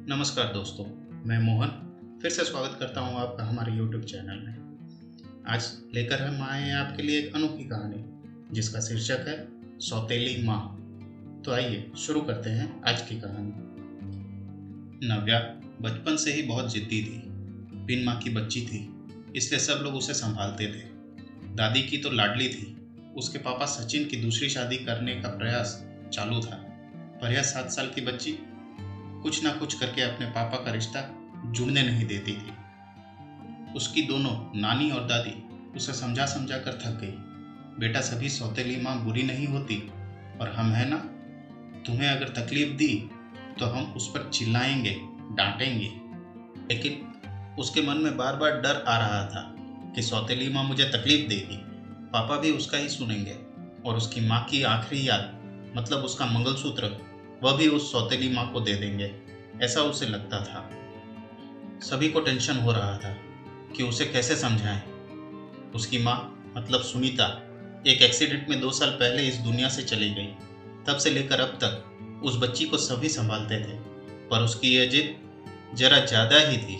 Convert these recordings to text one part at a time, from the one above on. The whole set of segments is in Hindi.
नमस्कार दोस्तों, मैं मोहन फिर से स्वागत करता हूं आपका हमारे YouTube चैनल में। आज लेकर हम आए हैं आपके लिए एक अनोखी कहानी जिसका शीर्षक है सौतेली माँ। तो आइए शुरू करते हैं आज की कहानी। नव्या बचपन से ही बहुत जिद्दी थी। बिन माँ की बच्ची थी, इसलिए सब लोग उसे संभालते थे। दादी की तो लाडली थी। उसके पापा सचिन की दूसरी शादी करने का प्रयास चालू था, पर यह 7 साल की बच्ची कुछ ना कुछ करके अपने पापा का रिश्ता जुड़ने नहीं देती थी। उसकी दोनों नानी और दादी उसे समझा समझा कर थक गई। बेटा, सभी सौतेली माँ बुरी नहीं होती, और हम है ना, तुम्हें अगर तकलीफ दी तो हम उस पर चिल्लाएंगे, डांटेंगे। लेकिन उसके मन में बार बार डर आ रहा था कि सौतेली माँ मुझे तकलीफ देगी, पापा भी उसका ही सुनेंगे, और उसकी माँ की आखिरी याद मतलब उसका मंगलसूत्र वह भी उस सौतेली माँ को दे देंगे, ऐसा उसे लगता था। सभी को टेंशन हो रहा था कि उसे कैसे समझाएं। उसकी माँ मतलब सुनीता एक एक्सीडेंट में 2 साल पहले इस दुनिया से चली गई। तब से लेकर अब तक उस बच्ची को सभी संभालते थे, पर उसकी यह जिद जरा ज्यादा ही थी।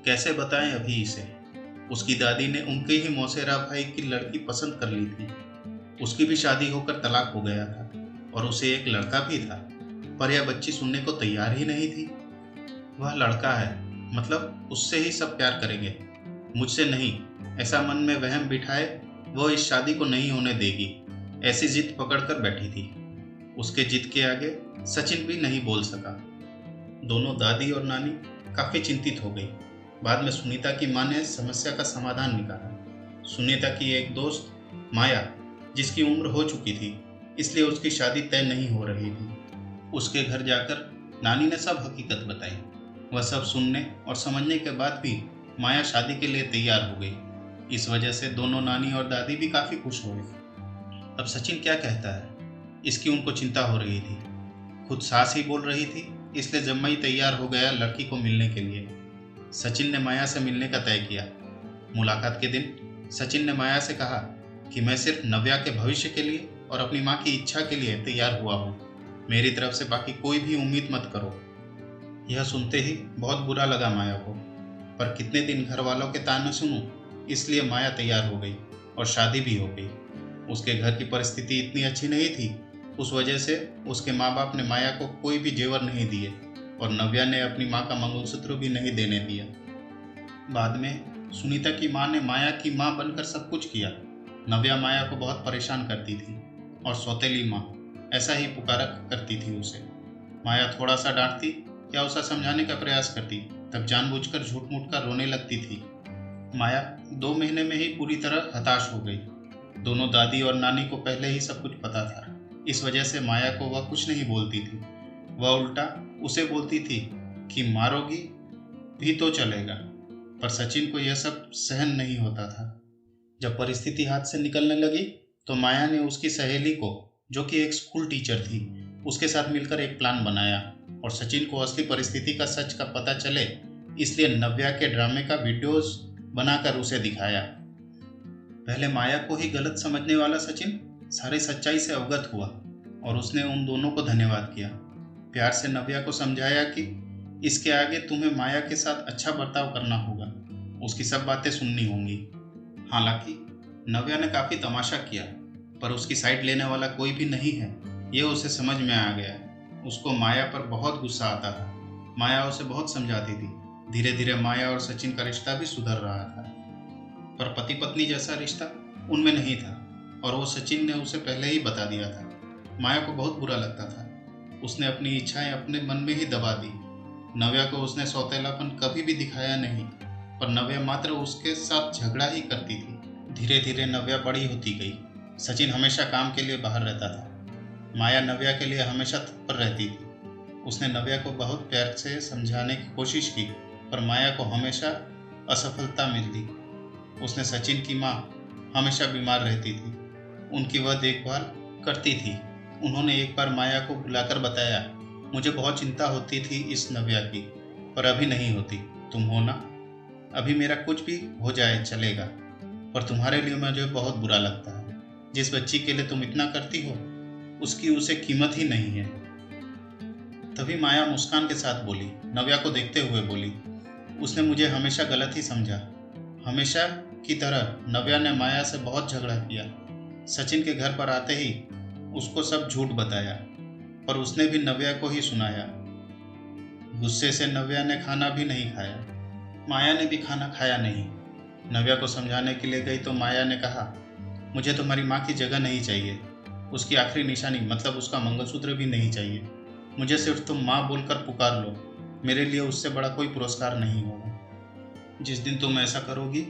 कैसे बताएं अभी इसे। उसकी दादी ने उनके ही मौसेरा भाई की लड़की पसंद कर ली थी। उसकी भी शादी होकर तलाक हो गया था और उसे एक लड़का भी था, पर यह बच्ची सुनने को तैयार ही नहीं थी। वह लड़का है, मतलब उससे ही सब प्यार करेंगे, मुझसे नहीं, ऐसा मन में वहम बिठाए वह इस शादी को नहीं होने देगी, ऐसी जिद पकड़कर बैठी थी। उसके जिद के आगे सचिन भी नहीं बोल सका। दोनों दादी और नानी काफी चिंतित हो गई। बाद में सुनीता की मां ने समस्या का समाधान निकाला। सुनीता की एक दोस्त माया, जिसकी उम्र हो चुकी थी, इसलिए उसकी शादी तय नहीं हो रही थी। उसके घर जाकर नानी ने सब हकीकत बताई। वह सब सुनने और समझने के बाद भी माया शादी के लिए तैयार हो गई। इस वजह से दोनों नानी और दादी भी काफी खुश हो गई। अब सचिन क्या कहता है, इसकी उनको चिंता हो रही थी। खुद सास ही बोल रही थी, इसलिए जम्मई तैयार हो गया लड़की को मिलने के लिए। सचिन ने माया से मिलने का तय किया। मुलाकात के दिन सचिन ने माया से कहा कि मैं सिर्फ नव्या के भविष्य के लिए और अपनी माँ की इच्छा के लिए तैयार हुआ हूँ। मेरी तरफ से बाकी कोई भी उम्मीद मत करो। यह सुनते ही बहुत बुरा लगा माया को, पर कितने दिन घर वालों के ताने सुनूं, इसलिए माया तैयार हो गई और शादी भी हो गई। उसके घर की परिस्थिति इतनी अच्छी नहीं थी, उस वजह से उसके माँ बाप ने माया को कोई भी जेवर नहीं दिए और नव्या ने अपनी माँ का मंगलसूत्र भी नहीं देने दिया। बाद में सुनीता की माँ ने माया की माँ बनकर सब कुछ किया। नव्या माया को बहुत परेशान करती थी और सौतेली माँ ऐसा ही पुकारा करती थी उसे। माया थोड़ा सा डांटती या उसे समझाने का प्रयास करती, तब जानबूझकर झूठ मूठ कर रोने लगती थी। माया 2 महीने में ही पूरी तरह हताश हो गई। दोनों दादी और नानी को पहले ही सब कुछ पता था, इस वजह से माया को वह कुछ नहीं बोलती थी। वह उल्टा उसे बोलती थी कि मारोगी भी तो चलेगा, पर सचिन को यह सब सहन नहीं होता था। जब परिस्थिति हाथ से निकलने लगी तो माया ने उसकी सहेली को, जो कि एक स्कूल टीचर थी, उसके साथ मिलकर एक प्लान बनाया और सचिन को असली परिस्थिति का सच का पता चले, इसलिए नव्या के ड्रामे का वीडियोस बनाकर उसे दिखाया। पहले माया को ही गलत समझने वाला सचिन सारी सच्चाई से अवगत हुआ और उसने उन दोनों को धन्यवाद किया। प्यार से नव्या को समझाया कि इसके आगे तुम्हें माया के साथ अच्छा बर्ताव करना होगा, उसकी सब बातें सुननी होंगी। हालांकि नव्या ने काफी तमाशा किया, पर उसकी साइड लेने वाला कोई भी नहीं है, यह उसे समझ में आ गया। उसको माया पर बहुत गुस्सा आता था। माया उसे बहुत समझाती थी। धीरे धीरे माया और सचिन का रिश्ता भी सुधर रहा था, पर पति पत्नी जैसा रिश्ता उनमें नहीं था, और वो सचिन ने उसे पहले ही बता दिया था। माया को बहुत बुरा लगता था। उसने अपनी इच्छाएं अपने मन में ही दबा दी। नव्या को उसने सौतेलापन कभी भी दिखाया नहीं, पर नव्या मात्र उसके साथ झगड़ा ही करती थी। धीरे धीरे नव्या बड़ी होती गई। सचिन हमेशा काम के लिए बाहर रहता था। माया नव्या के लिए हमेशा तत्पर रहती थी। उसने नव्या को बहुत प्यार से समझाने की कोशिश की, पर माया को हमेशा असफलता मिलती। उसने सचिन की माँ हमेशा बीमार रहती थी, उनकी वह देखभाल करती थी। उन्होंने एक बार माया को बुलाकर बताया, मुझे बहुत चिंता होती थी इस नव्या की, पर अभी नहीं होती। तुम हो ना, अभी मेरा कुछ भी हो जाए चलेगा, पर तुम्हारे लिए मुझे बहुत बुरा लगता है। जिस बच्ची के लिए तुम इतना करती हो, उसकी उसे कीमत ही नहीं है। तभी माया मुस्कान के साथ बोली, नव्या को देखते हुए बोली, उसने मुझे हमेशा गलत ही समझा। हमेशा की तरह नव्या ने माया से बहुत झगड़ा किया। सचिन के घर पर आते ही उसको सब झूठ बताया, पर उसने भी नव्या को ही सुनाया। गुस्से से नव्या ने खाना भी नहीं खाया। माया ने भी खाना खाया नहीं। नव्या को समझाने के लिए गई तो माया ने कहा, मुझे तुम्हारी माँ की जगह नहीं चाहिए, उसकी आखिरी निशानी मतलब उसका मंगलसूत्र भी नहीं चाहिए। मुझे सिर्फ तुम माँ बोलकर पुकार लो, मेरे लिए उससे बड़ा कोई पुरस्कार नहीं होगा। जिस दिन तुम ऐसा करोगी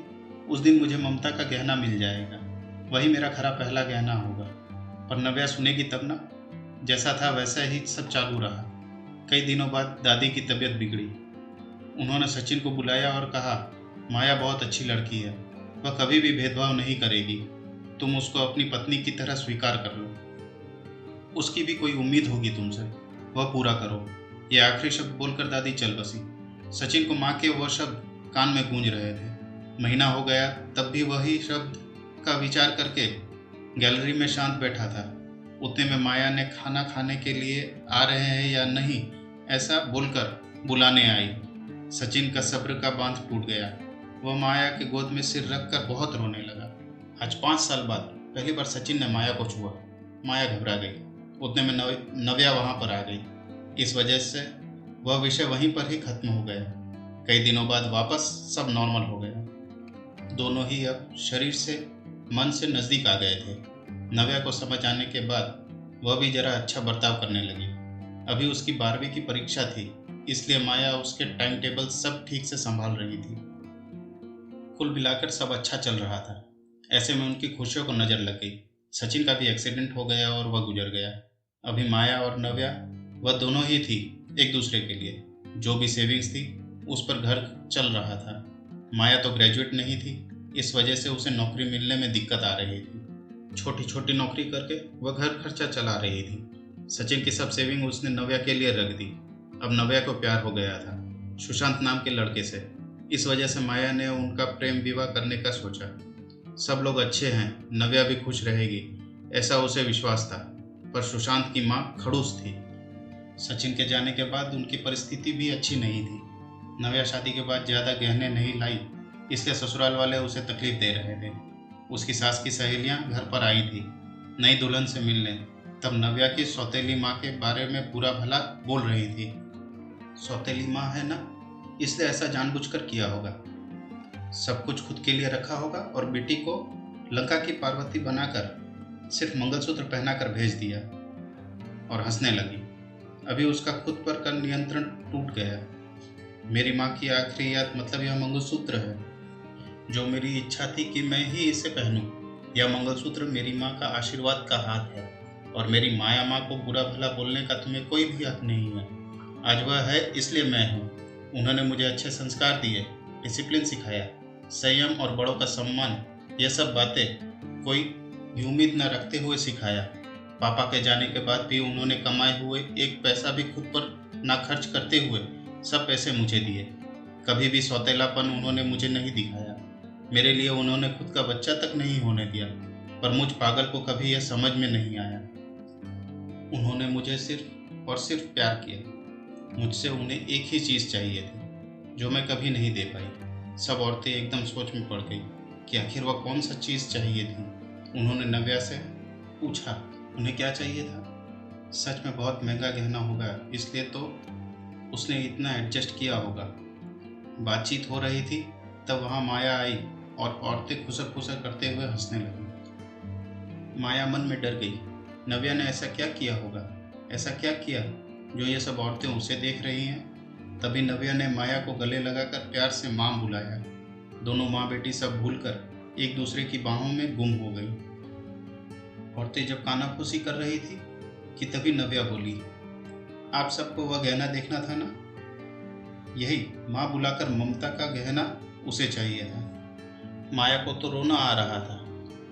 उस दिन मुझे ममता का गहना मिल जाएगा, वही मेरा खरा पहला गहना होगा। पर नव्या सुनेगी तब ना। जैसा था वैसा ही सब चालू रहा। कई दिनों बाद दादी की तबीयत बिगड़ी। उन्होंने सचिन को बुलाया और कहा, माया बहुत अच्छी लड़की है, वह कभी भी भेदभाव नहीं करेगी, तुम उसको अपनी पत्नी की तरह स्वीकार कर लो। उसकी भी कोई उम्मीद होगी तुमसे, वह पूरा करो। ये आखिरी शब्द बोलकर दादी चल बसी। सचिन को माँ के वह शब्द कान में गूंज रहे थे। महीना हो गया तब भी वही शब्द का विचार करके गैलरी में शांत बैठा था। उतने में माया ने खाना खाने के लिए आ रहे हैं या नहीं ऐसा बोलकर बुलाने आई। सचिन का सब्र का बांध टूट गया। वह माया के गोद में सिर रखकर बहुत रोने लगा। आज 5 साल बाद पहली बार सचिन ने माया को छुआ। माया घबरा गई। उतने में नव्या वहां पर आ गई। इस वजह से वह विषय वहीं पर ही खत्म हो गया। कई दिनों बाद वापस सब नॉर्मल हो गया। दोनों ही अब शरीर से मन से नजदीक आ गए थे। नव्या को समझ आने के बाद वह भी जरा अच्छा बर्ताव करने लगी। अभी उसकी 12वीं की परीक्षा थी, इसलिए माया उसके टाइम टेबल सब ठीक से संभाल रही थी। कुल मिलाकर सब अच्छा चल रहा था। ऐसे में उनकी खुशियों को नजर लग गई। सचिन का भी एक्सीडेंट हो गया और वह गुजर गया। अभी माया और नव्या वह दोनों ही थी एक दूसरे के लिए। जो भी सेविंग्स थी उस पर घर चल रहा था। माया तो ग्रेजुएट नहीं थी, इस वजह से उसे नौकरी मिलने में दिक्कत आ रही थी। छोटी छोटी नौकरी करके वह घर खर्चा चला रही थी। सचिन की सब सेविंग उसने नव्या के लिए रख दी। अब नव्या को प्यार हो गया था सुशांत नाम के लड़के से। इस वजह से माया ने उनका प्रेम विवाह करने का सोचा। सब लोग अच्छे हैं, नव्या भी खुश रहेगी, ऐसा उसे विश्वास था। पर सुशांत की माँ खड़ूस थी। सचिन के जाने के बाद उनकी परिस्थिति भी अच्छी नहीं थी। नव्या शादी के बाद ज़्यादा गहने नहीं लाई, इसलिए ससुराल वाले उसे तकलीफ दे रहे थे। उसकी सास की सहेलियां घर पर आई थी नई दुल्हन से मिलने। तब नव्या की सौतेली माँ के बारे में बुरा भला बोल रही थी। सौतेली माँ है ना, इसलिए ऐसा जानबूझकर किया होगा। सब कुछ खुद के लिए रखा होगा और बेटी को लंका की पार्वती बनाकर सिर्फ मंगलसूत्र पहनाकर भेज दिया। और हंसने लगी। अभी उसका खुद पर का नियंत्रण टूट गया। मेरी माँ की आखिरी याद मतलब यह मंगलसूत्र है। जो मेरी इच्छा थी कि मैं ही इसे पहनूं। यह मंगलसूत्र मेरी माँ का आशीर्वाद का हाथ है और मेरी माया माँ को बुरा भला बोलने का तुम्हें कोई भी हक नहीं है। आज वह है इसलिए मैं हूँ। उन्होंने मुझे अच्छे संस्कार दिए, डिसिप्लिन सिखाया, संयम और बड़ों का सम्मान, यह सब बातें कोई भी उम्मीद न रखते हुए सिखाया। पापा के जाने के बाद भी उन्होंने कमाए हुए एक पैसा भी खुद पर ना खर्च करते हुए सब पैसे मुझे दिए। कभी भी सौतेलापन उन्होंने मुझे नहीं दिखाया। मेरे लिए उन्होंने खुद का बच्चा तक नहीं होने दिया, पर मुझ पागल को कभी यह समझ में नहीं आया। उन्होंने मुझे सिर्फ और सिर्फ प्यार किया। मुझसे उन्हें एक ही चीज़ चाहिए थी जो मैं कभी नहीं दे पाई। सब औरतें एकदम सोच में पड़ गई कि आखिर वह कौन सा चीज़ चाहिए थी। उन्होंने नव्या से पूछा उन्हें क्या चाहिए था। सच में बहुत महंगा गहना होगा, इसलिए तो उसने इतना एडजस्ट किया होगा। बातचीत हो रही थी तब वहाँ माया आई और औरतें खुसर खुसर करते हुए हंसने लगी। माया मन में डर गई। नव्या ने ऐसा क्या किया होगा, ऐसा क्या किया जो ये सब औरतें उसे देख रही हैं। तभी नव्या ने माया को गले लगाकर प्यार से माँ बुलाया। दोनों माँ बेटी सब भूलकर एक दूसरे की बाहों में गुम हो गई। औरतें जब कानाफूसी कर रही थी कि तभी नव्या बोली, आप सबको वह गहना देखना था ना, यही माँ बुलाकर ममता का गहना उसे चाहिए था। माया को तो रोना आ रहा था।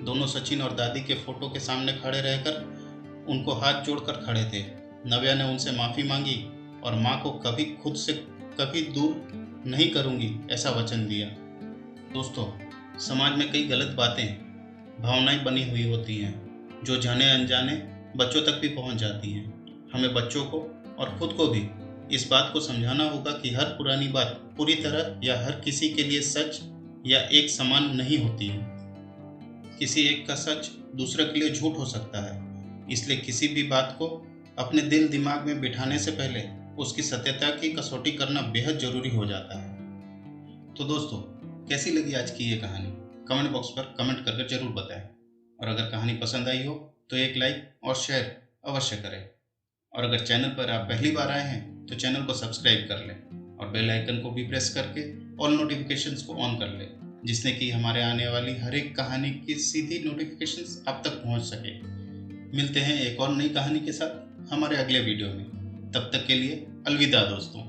दोनों सचिन और दादी के फोटो के सामने खड़े रहकर उनको हाथ जोड़कर खड़े थे। नव्या ने उनसे माफ़ी मांगी और माँ को कभी खुद से कभी दूर नहीं करूँगी ऐसा वचन दिया। दोस्तों, समाज में कई गलत बातें, भावनाएं बनी हुई होती हैं जो जाने अनजाने बच्चों तक भी पहुंच जाती हैं। हमें बच्चों को और खुद को भी इस बात को समझाना होगा कि हर पुरानी बात पूरी तरह या हर किसी के लिए सच या एक समान नहीं होती है। किसी एक का सच दूसरे के लिए झूठ हो सकता है, इसलिए किसी भी बात को अपने दिल दिमाग में बिठाने से पहले उसकी सत्यता की कसौटी करना बेहद जरूरी हो जाता है। तो दोस्तों, कैसी लगी आज की ये कहानी? कमेंट बॉक्स पर कमेंट करके जरूर बताएं। और अगर कहानी पसंद आई हो तो एक लाइक और शेयर अवश्य करें। और अगर चैनल पर आप पहली बार आए हैं तो चैनल को सब्सक्राइब कर लें और बेल आइकन को भी प्रेस करके ऑल नोटिफिकेशंस को ऑन कर लें, जिससे कि हमारे आने वाली हर एक कहानी की सीधी नोटिफिकेशंस आप तक पहुंच सके। मिलते हैं एक और नई कहानी के साथ हमारे अगले वीडियो में। तब तक के लिए अलविदा दोस्तों।